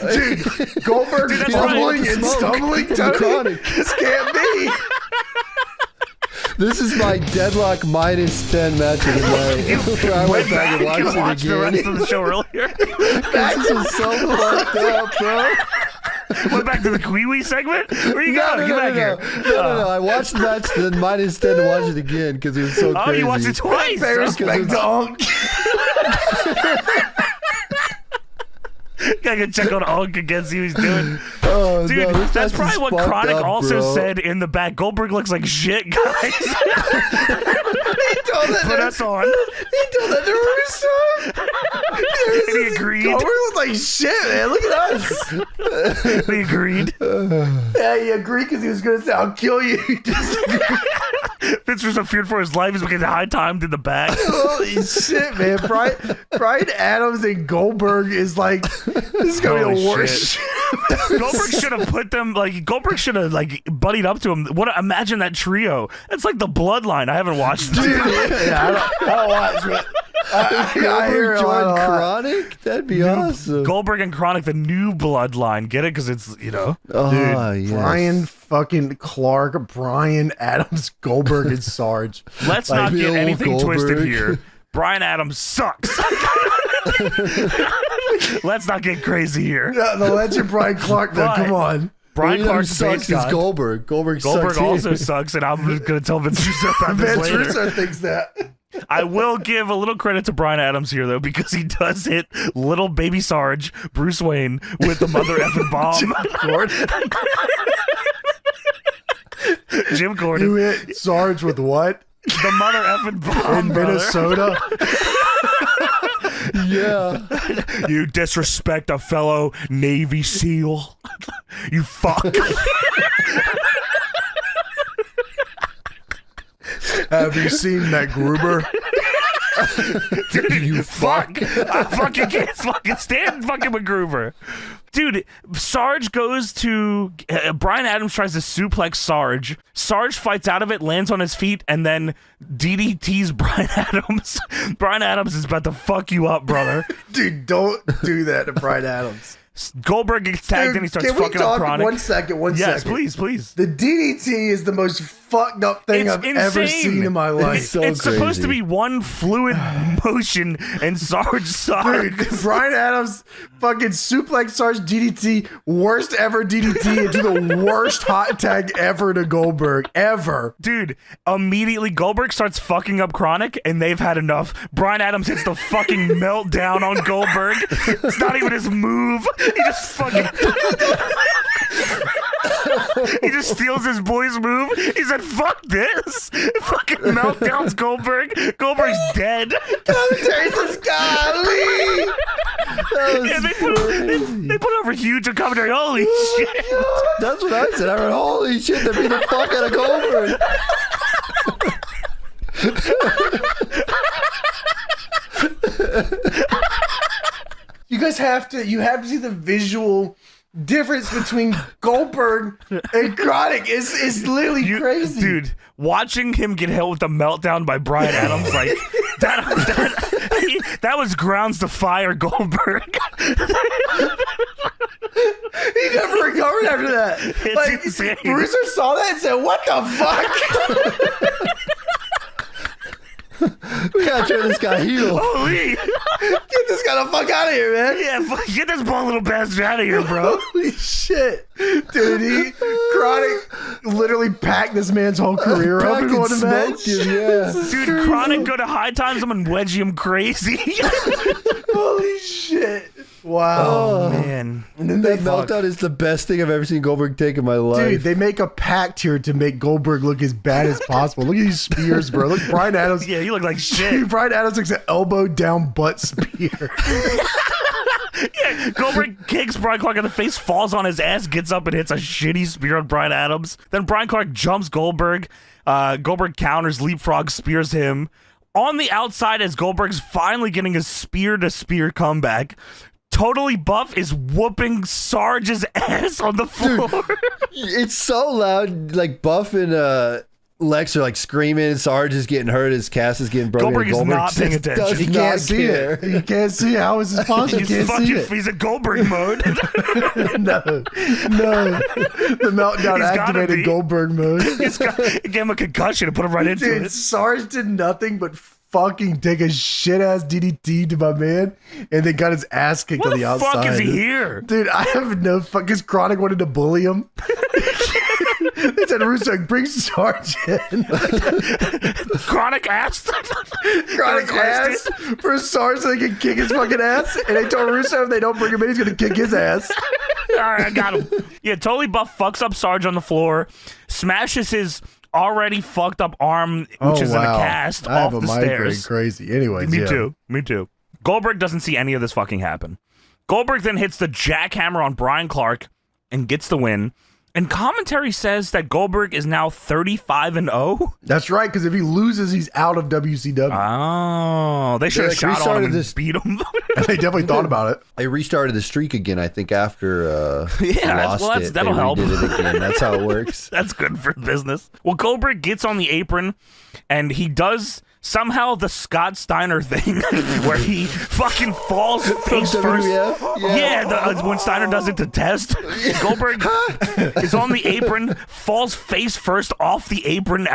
Dude, Goldberg Dude, that's fumbling right. and stumbling. From Tony, KroniK. this can't be. This is my Deadlock -10 match of the night. Where I went back and watched the rest it again. of the show earlier. This is so fucked up, bro. Went back to the Kwee segment. Where you going? Get back here. No. I watched the match, then -10 to watch it again because it was so Oh, crazy. you watched it twice. Pay respect to Unk. Gotta go check on Unk again, see what he's doing. Oh, Dude, no, this that's match probably is what fucked KroniK up, also bro. said in the back. Goldberg looks like shit, guys. Put us on. He told that to Russo. And he agreed. Goldberg looks like shit, man. Look at us. He agreed. Yeah, he agreed because he was going to say, I'll kill you. He disagreed. Vince Russo feared for his life. He's getting high-timed in the back. Holy shit, man. Brian Adams and Goldberg is like, this is going to be Holy the worst shit. shit. Goldberg should have put them, Goldberg should have, buddied up to him. Imagine that trio. It's like the Bloodline. I haven't watched it. Yeah, I don't watch it. I hear Goldberg a lot. joined KroniK? That'd be awesome. Goldberg and KroniK, the new Bloodline. Get it? Because it's, Oh, yes. Brian fucking Clark, Brian Adams, Goldberg, and Sarge. Let's not get Bill anything twisted Goldberg. here. Brian Adams sucks. Let's not get crazy here. The legend Brian Clark, though, But- come on. Brian Clark Clark's sucks face is guy. Goldberg. Goldberg Goldberg sucks also here. sucks, and I'm going to tell Vince Russo about this Vince later. Russo thinks that. I will give a little credit to Brian Adams here, though, because he does hit little baby Sarge, Bruce Wayne, with the mother effing bomb. Jim Gordon. You hit Sarge with what? The mother effing bomb, In brother. Minnesota? Yeah. You disrespect a fellow Navy SEAL. You fuck. Have you seen Matt Gruber? Dude, You fuck. I fucking can't fucking stand fucking MacGruber. Dude, Sarge goes to... Bryan Adams tries to suplex Sarge. Sarge fights out of it, lands on his feet, and then DDTs Bryan Adams. Bryan Adams is about to fuck you up, brother. Dude, don't do that to Bryan Adams. Goldberg gets tagged and he starts fucking up KroniK. One second. Yes, please. The DDT is the most fucked up thing It's I've ever insane. seen in my life. It's so It's supposed crazy. to be one fluid motion, and Sarge sucks. Dude, Bryan Adams fucking suplex Sarge DDT, worst ever DDT into the worst hot tag ever to Goldberg, ever. Dude, immediately Goldberg starts fucking up KroniK, and they've had enough. Bryan Adams hits the fucking meltdown on Goldberg. It's not even his move. He just fucking... He just steals his boy's move. He said, fuck this. Fucking meltdowns Goldberg. Goldberg's dead. Jesus, golly. Yeah, they put over huge on commentary. Holy shit. That's what I said. I went, holy shit, they beat the fuck out of Goldberg. You guys have to see the visual difference between Goldberg and KroniK. It's literally crazy. Dude, watching him get hit with the meltdown by Bryan Adams, like, that was grounds to fire Goldberg. He never recovered after that. It's insane. Bruiser saw that and said, what the fuck? We gotta turn this guy heel. Holy. Get this guy the fuck out of here, man. Yeah, get this bald little bastard out of here, bro. Holy shit. Dude, KroniK literally packed this man's whole career up in one match. Yeah. Dude, KroniK go to high times him and wedge him crazy. Holy shit. Wow. Oh, man. And then they That meltdown is the best thing I've ever seen Goldberg take in my life. Dude, they make a pact here to make Goldberg look as bad as possible. Look at these spears, bro. Look, Bryan Adams. Yeah, you look like shit. Dude, Bryan Adams looks an elbow down butt spear. Yeah, Goldberg kicks Bryan Clark in the face, falls on his ass, gets up and hits a shitty spear on Bryan Adams. Then Bryan Clark jumps Goldberg. Goldberg counters, leapfrog, spears him. On the outside, as Goldberg's finally getting a spear-to-spear comeback, Totally Buff is whooping Sarge's ass on the floor. Dude, it's so loud. Like Buff and Lex are like screaming. Sarge is getting hurt. His cast is getting broken. Goldberg is not paying attention. He can't see it. He can't see it. How is this possible? He can't see it. He's in Goldberg mode. No. The meltdown activated Goldberg mode. It gave him a concussion and put him right into Dude, it. Sarge did nothing but fucking take a shit ass DDT to my man, and then got his ass kicked on the outside. What the fuck is he here? Dude, I have no fuck. Because KroniK wanted to bully him. They said, Russo, bring Sarge in. KroniK asked. KroniK asked for Sarge so they can kick his fucking ass, and they told Russo if they don't bring him in, he's gonna kick his ass. All right, I got him. Yeah, Totally Buff fucks up Sarge on the floor, smashes his already fucked up arm, which is in a cast, I off have a the migraine. stairs. Crazy. Anyways, Me too. Goldberg doesn't see any of this fucking happen. Goldberg then hits the jackhammer on Bryan Clark and gets the win. And commentary says that Goldberg is now 35-0. That's right, because if he loses, he's out of WCW. Oh, they should have shot on him and beat him. They definitely thought about it. They restarted the streak again, I think, after that'll they help. redid it again. That's how it works. That's good for business. Well, Goldberg gets on the apron, and he does somehow the Scott Steiner thing, where he fucking falls face first. When Steiner does it to test, Goldberg is on the apron, falls face first off the apron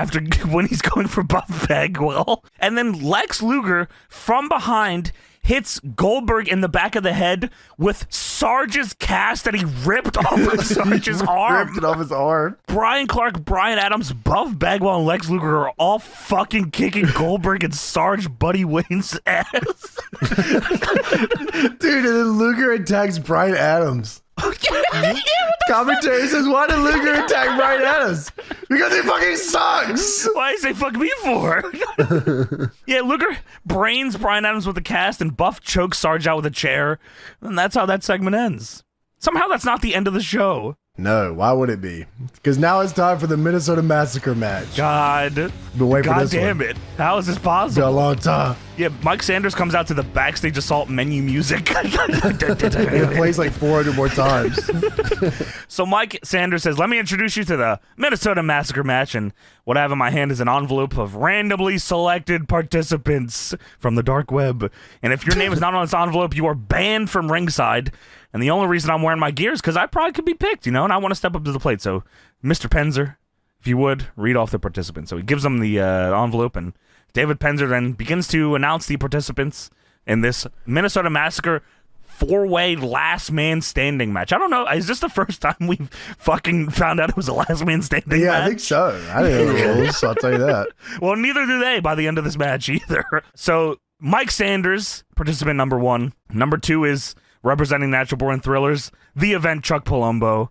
when he's going for Buff Bagwell, and then Lex Luger from behind hits Goldberg in the back of the head with Sarge's cast that he ripped off of Sarge's arm. Ripped it off his arm. Bryan Clark, Bryan Adams, Buff Bagwell, and Lex Luger are all fucking kicking Goldberg and Sarge Buddy Wayne's ass. Dude, and then Luger attacks Bryan Adams. Commentary says, why did Luger attack Bryan Adams? Because he fucking sucks. Why is they fuck me for? Yeah, Luger brains Bryan Adams with the cast, and Buff chokes Sarge out with a chair, and that's how that segment ends. Somehow that's not the end of the show. No, why would it be? Because now it's time for the Minnesota Massacre match. God damn it. How is this possible? Been a long time. Yeah, Mike Sanders comes out to the Backstage Assault menu music. It plays like 400 more times. So Mike Sanders says, let me introduce you to the Minnesota Massacre match, and what I have in my hand is an envelope of randomly selected participants from the dark web. And if your name is not on this envelope, you are banned from ringside. And the only reason I'm wearing my gear is because I probably could be picked, and I want to step up to the plate. So, Mr. Penzer, if you would, read off the participants. So he gives them the envelope, and David Penzer then begins to announce the participants in this Minnesota Massacre 4-way last man standing match. I don't know, is this the first time we've fucking found out it was a last man standing match? I think so. I didn't know the rules, so I'll tell you that. Well, neither do they by the end of this match either. So, Mike Sanders, participant number 1. Number 2 is representing Natural Born Thrillers, the event Chuck Palumbo.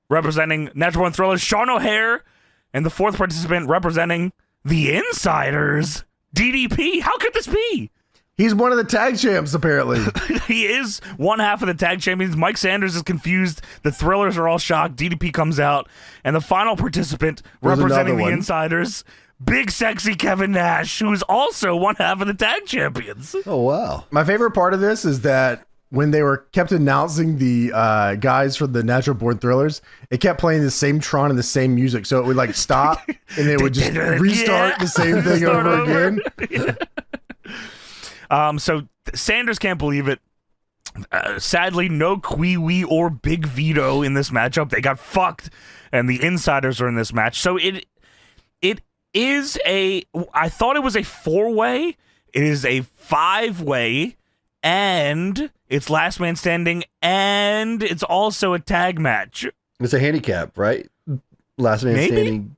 Representing Natural Born Thrillers, Sean O'Hare. And the 4th participant representing the Insiders, DDP. How could this be? He's one of the tag champs, apparently. He is one half of the tag champions. Mike Sanders is confused. The Thrillers are all shocked. DDP comes out. And the final participant representing the Insiders, Big Sexy Kevin Nash, who is also one half of the tag champions. Oh, wow. My favorite part of this is that when they were kept announcing the guys for the Natural Born Thrillers, it kept playing the same Tron and the same music. So it would like stop and it would just restart the same thing over again. So Sanders can't believe it. Sadly, no Kwee or Big Vito in this matchup. They got fucked, and the Insiders are in this match. So it is I thought it was a 4-way. It is a 5-way, and it's last man standing, and it's also a tag match. It's a handicap, right? Last man standing.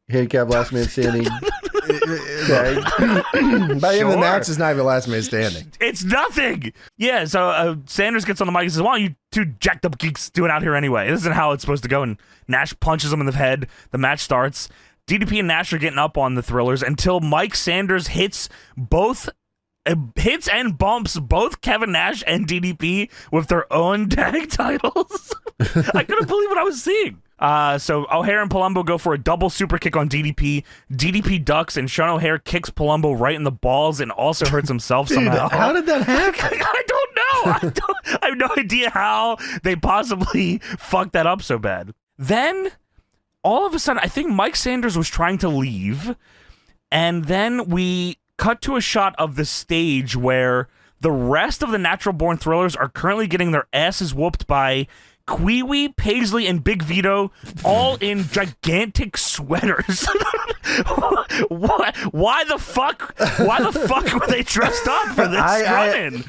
Handicap, last man standing. By the end of the match, it's not even last man standing. It's nothing. Yeah, so Sanders gets on the mic and says, why don't you two jacked up geeks do it out here anyway? This isn't how it's supposed to go. And Nash punches him in the head. The match starts. DDP and Nash are getting up on the Thrillers until Mike Sanders hits and bumps both Kevin Nash and DDP with their own tag titles. I couldn't believe what I was seeing. So O'Hare and Palumbo go for a double super kick on DDP. DDP ducks, and Sean O'Hare kicks Palumbo right in the balls and also hurts himself somehow. How did that happen? I don't know. I have no idea how they possibly fucked that up so bad. Then, all of a sudden, I think Mike Sanders was trying to leave, and then we cut to a shot of the stage where the rest of the Natural Born Thrillers are currently getting their asses whooped by Kwee, Paisley, and Big Vito, all in gigantic sweaters. Why the fuck were they dressed up for this run-in?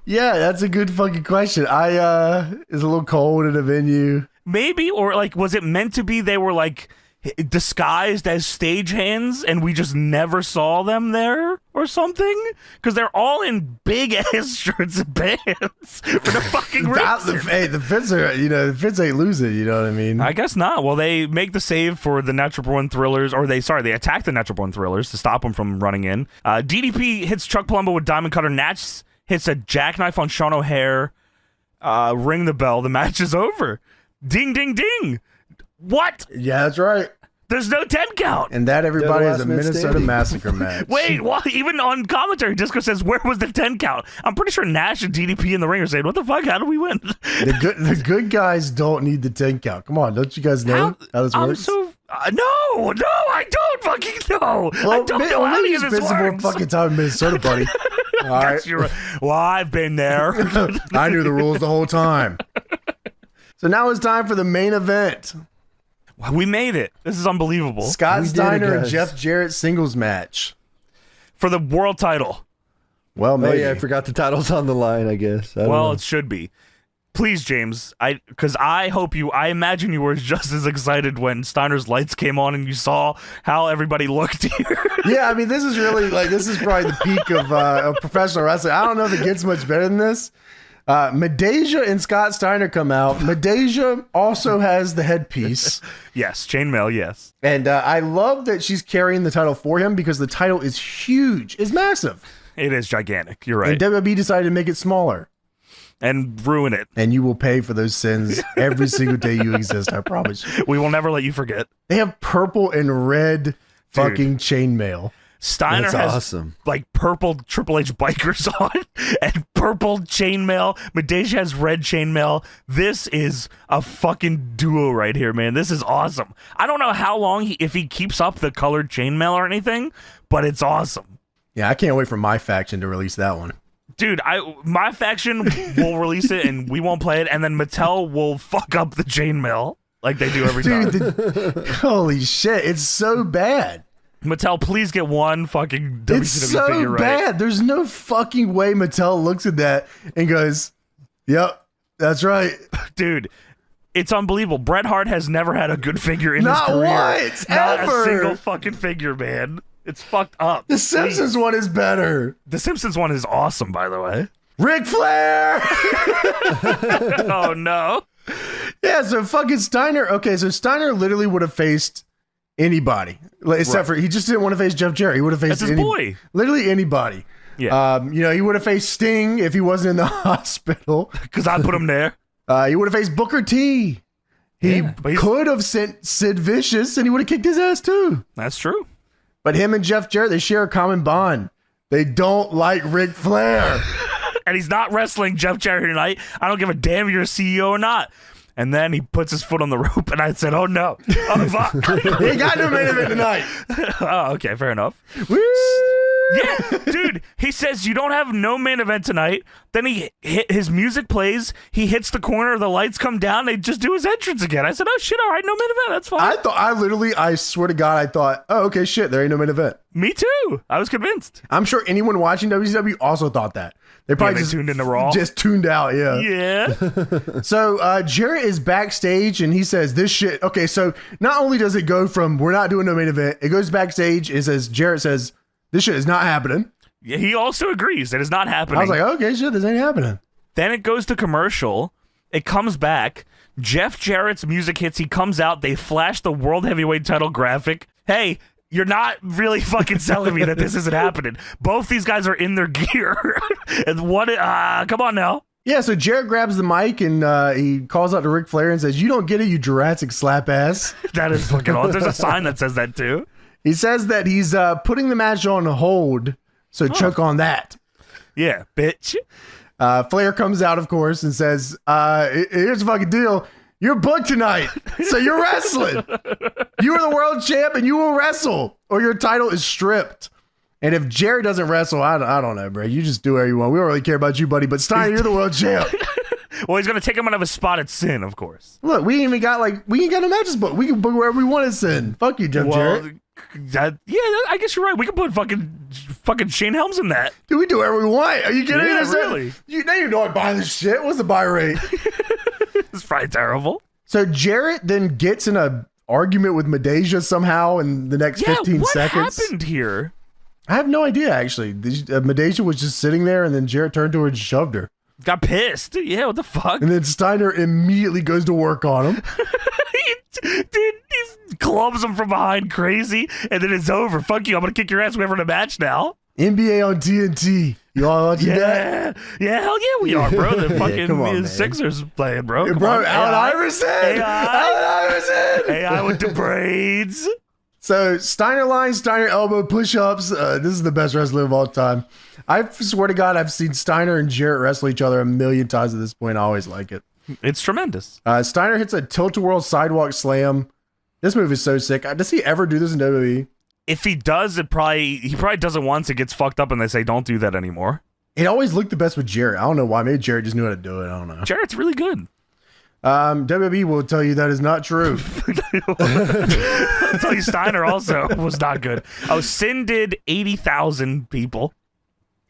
Yeah, that's a good fucking question. It's a little cold in a venue. Maybe, or like, was it meant to be they were like disguised as stagehands and we just never saw them there or something? Because they're all in big ass shirts and pants for the fucking reason. The Fits are, the Fits ain't losing, you know what I mean? I guess not. Well, they make the save for the Natural Born Thrillers, or they attack the Natural Born Thrillers to stop them from running in. DDP hits Chuck Palumbo with Diamond Cutter. Nash hits a jackknife on Sean O'Hare. Ring the bell. The match is over. Ding, ding, ding. What? Yeah, that's right. There's no 10 count. And that, everybody, is a Minnesota Massacre match. Wait, even on commentary, Disco says, where was the 10 count? I'm pretty sure Nash and DDP in the ring are saying, what the fuck? How do we win? The good guys don't need the 10 count. Come on, don't you guys know how this works? No, I don't fucking know. Well, I don't know how you this spent some more works. fucking time in Minnesota, buddy. All right. Well, I've been there. I knew the rules the whole time. So now it's time for the main event. We made it. This is unbelievable. Scott Steiner and Jeff Jarrett singles match for the world title. Well, maybe. Oh, yeah, I forgot the title's on the line, I guess. Well, it should be. Please, James, because I imagine you were just as excited when Steiner's lights came on and you saw how everybody looked here. Yeah, I mean, this is really this is probably the peak of professional wrestling. I don't know if it gets much better than this. Medeja and Scott Steiner come out. Medeja also has the headpiece. Yes, chainmail, yes. And I love that she's carrying the title for him because the title is huge. It's massive. It is gigantic. You're right. And WWE decided to make it smaller. and ruin it. And you will pay for those sins every single day you exist, I promise you. We will never let you forget. They have purple and red fucking chainmail. Steiner That's has awesome. like purple Triple H bikers on and purple chainmail. Medeja has red chainmail. This is a fucking duo right here, man. This is awesome. I don't know how long if he keeps up the colored chainmail or anything, but it's awesome. Yeah, I can't wait for my faction to release that one. Dude, my faction will release it and we won't play it, and then Mattel will fuck up the chainmail like they do every time. Holy shit, it's so bad. Mattel, please get one fucking WCW It's so figure right. bad. There's no fucking way Mattel looks at that and goes, "Yep, that's right." Dude, it's unbelievable. Bret Hart has never had a good figure in Not his career. once, Not ever. a single fucking figure, man. It's fucked up. The Simpsons one is better. The Simpsons one is awesome, by the way. Ric Flair. Oh, no. Yeah, so fucking Steiner. Okay, so Steiner literally would have faced anybody, except for he just didn't want to face Jeff Jarrett. He would have faced That's his boy. literally anybody. Yeah. He would have faced Sting if he wasn't in the hospital. Because I put him there. He would have faced Booker T. He could have sent Sid Vicious, and he would have kicked his ass too. That's true. But him and Jeff Jarrett, they share a common bond. They don't like Ric Flair. And he's not wrestling Jeff Jarrett tonight. I don't give a damn if you're a CEO or not. And then he puts his foot on the rope, and I said, "Oh no, oh fuck!" He ain't got no main event tonight. Oh, okay, fair enough. Woo! Yeah, dude, he says you don't have no main event tonight. Then his music plays. He hits the corner. The lights come down. They just do his entrance again. I said, "Oh shit, all right, no main event. That's fine." I swear to God, I thought, "Oh, okay, shit, there ain't no main event." Me too. I was convinced. I'm sure anyone watching WCW also thought that. They probably just tuned into Raw. Just tuned out, yeah. Yeah. So Jarrett is backstage and he says this shit. Okay, so not only does it go from we're not doing no main event, it goes backstage. It says Jarrett says this shit is not happening. Yeah, he also agrees that it's not happening. I was like, okay, shit, this ain't happening. Then it goes to commercial. It comes back. Jeff Jarrett's music hits. He comes out. They flash the World Heavyweight title graphic. Hey, you're not really fucking selling me that this isn't happening. Both these guys are in their gear. And what? Come on now. Yeah, so Jarrett grabs the mic and he calls out to Ric Flair and says, "You don't get it, you Jurassic slap ass." That is fucking awesome. There's a sign that says that too. He says that he's putting the match on hold, so choke on that. Yeah, bitch. Flair comes out, of course, and says, here's the fucking deal. You're booked tonight, so you're wrestling. You are the world champ, and you will wrestle, or your title is stripped. And if Jarrett doesn't wrestle, I don't know, bro. You just do whatever you want. We don't really care about you, buddy. But Steiner, you're the world champ. Well, he's gonna take him out of his spot at Sin, of course. Look, we ain't got no matches booked. We can book wherever we want at Sin. Fuck you, Jeff Jarrett. I guess you're right. We can put fucking Shane Helms in that. Dude, we do whatever we want. Are you kidding me? Yeah, really. You know I'm buying this shit. What's the buy rate? It's probably terrible. So Jarrett then gets in a argument with Medeja somehow in the next 15 seconds. What happened here? I have no idea, actually. Medeja was just sitting there, and then Jarrett turned to her and shoved her. Got pissed. Yeah, what the fuck? And then Steiner immediately goes to work on him. Dude, he clubs him from behind crazy, and then it's over. Fuck you, I'm gonna kick your ass. We're having a match now. NBA on TNT. You all watching that? Yeah, hell yeah, we are, bro. The fucking come on, man. Sixers playing, bro. Come Bro, on. Allen Iverson. Allen Iverson. AI with the braids. So Steiner line, Steiner elbow, push-ups. This is the best wrestler of all time. I swear to God, I've seen Steiner and Jarrett wrestle each other a million times at this point. I always like it. It's tremendous. Steiner hits a tilt-a-whirl sidewalk slam. This move is so sick. Does he ever do this in WWE? If he does, he probably does it once. It gets fucked up, and they say don't do that anymore. It always looked the best with Jarrett. I don't know why. Maybe Jarrett just knew how to do it. I don't know. Jarrett's really good. WWE will tell you that is not true. I'll tell you, Steiner also was not good. Oh, Sin did 80,000 people.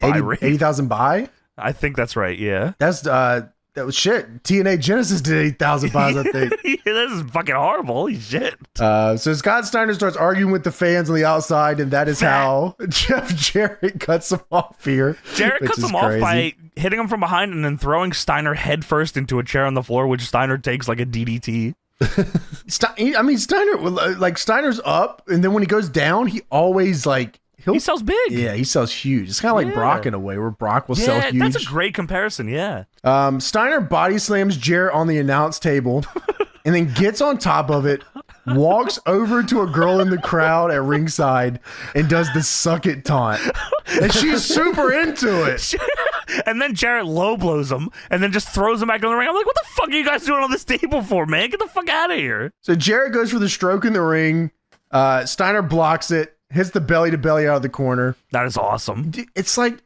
80,000 buy? I think that's right. Yeah. That was shit. TNA Genesis did 8,000 buys, I think. Yeah, this is fucking horrible. Holy shit. So Scott Steiner starts arguing with the fans on the outside, and that is how Jeff Jarrett cuts him off here. Jarrett cuts him off by hitting him from behind and then throwing Steiner headfirst into a chair on the floor, which Steiner takes like a DDT. Steiner's up, and then when he goes down, he always He sells big. Yeah, he sells huge. It's kind of like Brock in a way, where Brock will sell huge. That's a great comparison. Yeah. Steiner body slams Jarrett on the announce table, and then gets on top of it, walks over to a girl in the crowd at ringside, and does the suck it taunt. And she's super into it. And then Jarrett low blows him, and then just throws him back in the ring. I'm like, what the fuck are you guys doing on this table for, man? Get the fuck out of here. So Jarrett goes for the stroke in the ring. Steiner blocks it, hits the belly to belly out of the corner. That is awesome. It's like,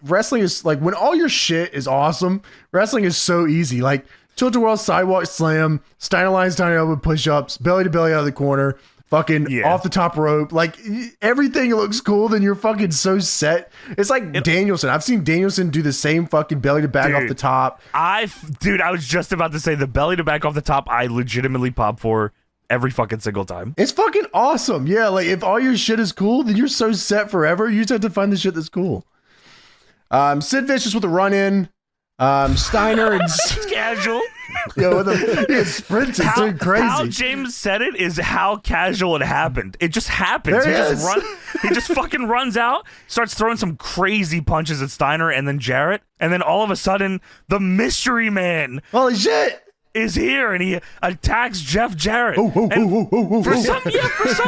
wrestling is like, when all your shit is awesome, wrestling is so easy. Like, tilt-a-whirl sidewalk slam, Steiner lines Steiner elbow push-ups, belly to belly out of the corner, fucking off the top rope. Like, everything looks cool, then you're fucking so set. It's like Danielson. I've seen Danielson do the same fucking belly to back off the top. I was just about to say the belly to back off the top, I legitimately pop for every fucking single time. It's fucking awesome. Yeah, like, if all your shit is cool, then you're so set forever. You just have to find the shit that's cool. Sid Vicious with a run-in. Steiner and casual. Yeah, he's sprinting, doing crazy. How James said it is how casual it happened. It just happens. He just fucking runs out, starts throwing some crazy punches at Steiner and then Jarrett, and then all of a sudden the mystery man holy shit is here, and he attacks Jeff Jarrett. For some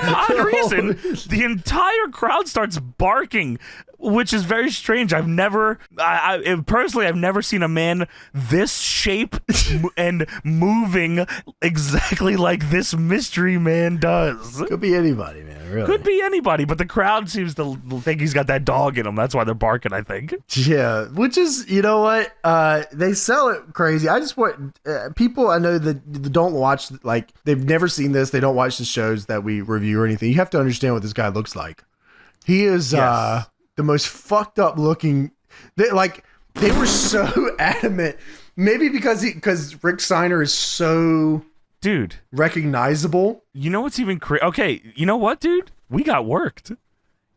odd reason, the entire crowd starts barking, which is very strange. I've never seen a man this shape and moving exactly like this mystery man does. Could be anybody, man. Really. Could be anybody, but the crowd seems to think he's got that dog in him. That's why they're barking, I think. Yeah, which is, you know what? They sell it crazy. I just want people I know that don't watch, like, they've never seen this. They don't watch the shows that we review or anything. You have to understand what this guy looks like. He is the most fucked up looking. They were so adamant. Maybe because Rick Steiner is so recognizable. You know what's even crazy? Okay, you know what, dude? We got worked.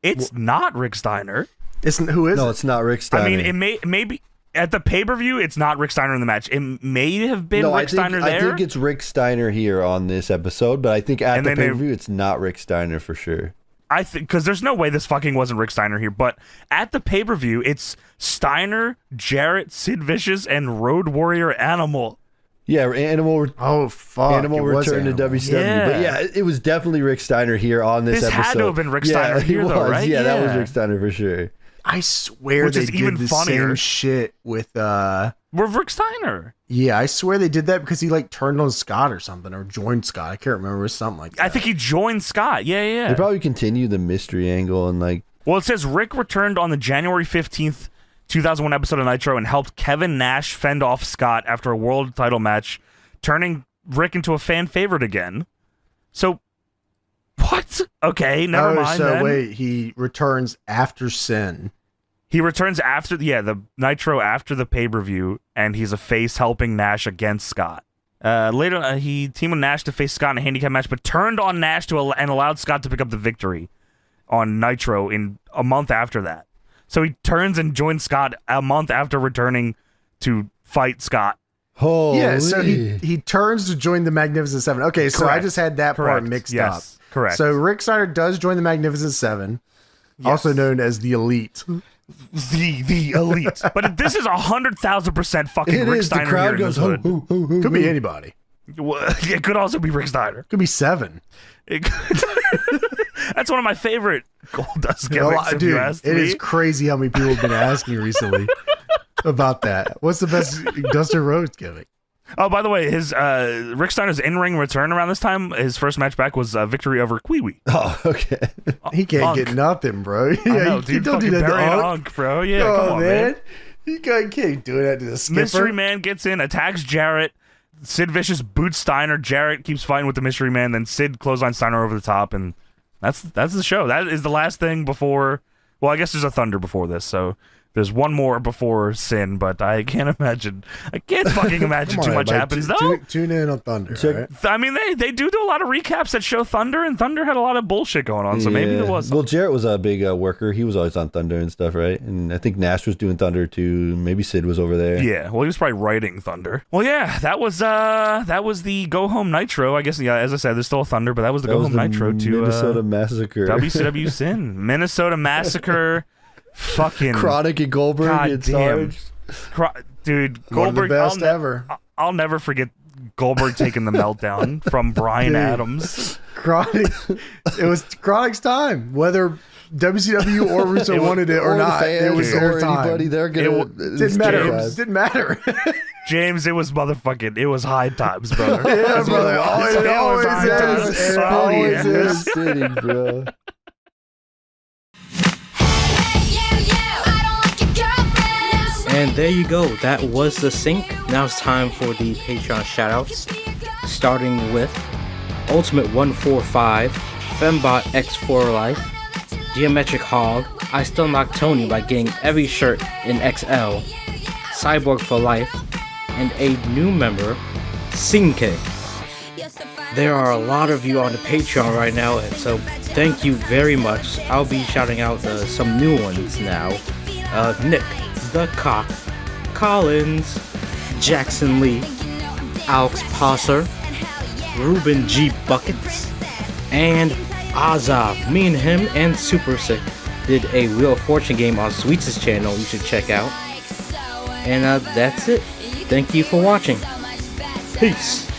It's not Rick Steiner. Who is it? No, it's not Rick Steiner. I mean, it may be at the pay-per-view. It's not Rick Steiner in the match. It may have been Rick Steiner there. I think it's Rick Steiner here on this episode, but I think at the pay-per-view it's not Rick Steiner for sure. I think because there's no way this fucking wasn't Rick Steiner here, but at the pay-per-view, it's Steiner, Jarrett, Sid Vicious, and Road Warrior Animal. Yeah, Animal. Oh fuck! Animal returned to WCW, but yeah, it was definitely Rick Steiner here on this episode. This had to have been Rick Steiner here, though, right? Yeah, that was Rick Steiner for sure. I swear Which they is did even the funnier. same shit with Rick Steiner. Yeah, I swear they did that because he like turned on Scott or something, or joined Scott. I can't remember. It was something like that. I think he joined Scott. Yeah. They probably continue the mystery angle and like. Well, it says Rick returned on the January 15th, 2001 episode of Nitro and helped Kevin Nash fend off Scott after a world title match, turning Rick into a fan favorite again. So, what? Okay, never mind. So then. wait, he returns after Sin. He returns after the Nitro after the pay-per-view, and he's a face helping Nash against Scott. Later, he teamed with Nash to face Scott in a handicap match, but turned on Nash and allowed Scott to pick up the victory on Nitro in a month after that. So he turns and joins Scott a month after returning to fight Scott. Holy. Yeah, so he turns to join the Magnificent Seven. Okay, so I just had that part mixed up. Correct. So Rick Steiner does join the Magnificent Seven, also known as the Elite. The Elite. But this is 100,000% fucking Rick Steiner. The crowd here goes, in this hood. Could be anybody. It could also be Rick Steiner. Could be Seven. That's one of my favorite Goldust gimmicks, if you ask me. It is crazy how many people have been asking recently about that. What's the best Dustin Rhodes gimmick? Oh, by the way, his Rick Steiner's in-ring return around this time, his first match back was victory over Kwee. Oh, okay. He can't get nothing, bro. Yeah, I know, dude. Don't do that to Unk, bro. Yeah, come on, man. You can't do that to the skipper. Mystery Man gets in, attacks Jarrett. Sid Vicious boots Steiner. Jarrett keeps fighting with the Mystery Man. Then Sid clotheslines Steiner over the top, and that's the show. That is the last thing before. Well, I guess there's a Thunder before this, so There's one more before Sin, but I can't imagine. I can't fucking imagine too much happens, though. Tune in on Thunder. Right? I mean, they do a lot of recaps that show Thunder, and Thunder had a lot of bullshit going on, so maybe there was something. Well, Jarrett was a big worker. He was always on Thunder and stuff, right? And I think Nash was doing Thunder, too. Maybe Sid was over there. Yeah, well, he was probably writing Thunder. Well, yeah, that was the Go Home Nitro. I guess, yeah, as I said, there's still a Thunder, but that was the Go Home Nitro to Minnesota Massacre. WCW Sin. Minnesota Massacre. Fucking KroniK and Goldberg and Sarge. Dude, One of the Goldberg, best ever. I'll never forget Goldberg taking the meltdown from Bryan Adams. KroniK. It was KroniK's time, whether WCW or Russo wanted it or not. It was their time. Anybody, they're gonna. Didn't matter. Didn't matter. James, it was high times, brother. Yeah, brother. It always is. Sitting, bro. And there you go, that was the sync. Now it's time for the Patreon shoutouts. Starting with Ultimate 145, Fembot X for Life, Geometric Hog, I Still Knock Tony by getting every shirt in XL, Cyborg for Life, and a new member, Sinke. There are a lot of you on the Patreon right now, and so thank you very much. I'll be shouting out some new ones now. Nick the Cock, Collins, Jackson Lee, Alex Posser, Ruben G. Buckets, and Azza. Me and him and Super Sick did a Wheel of Fortune game on Sweets' channel you should check out. And that's it. Thank you for watching. Peace.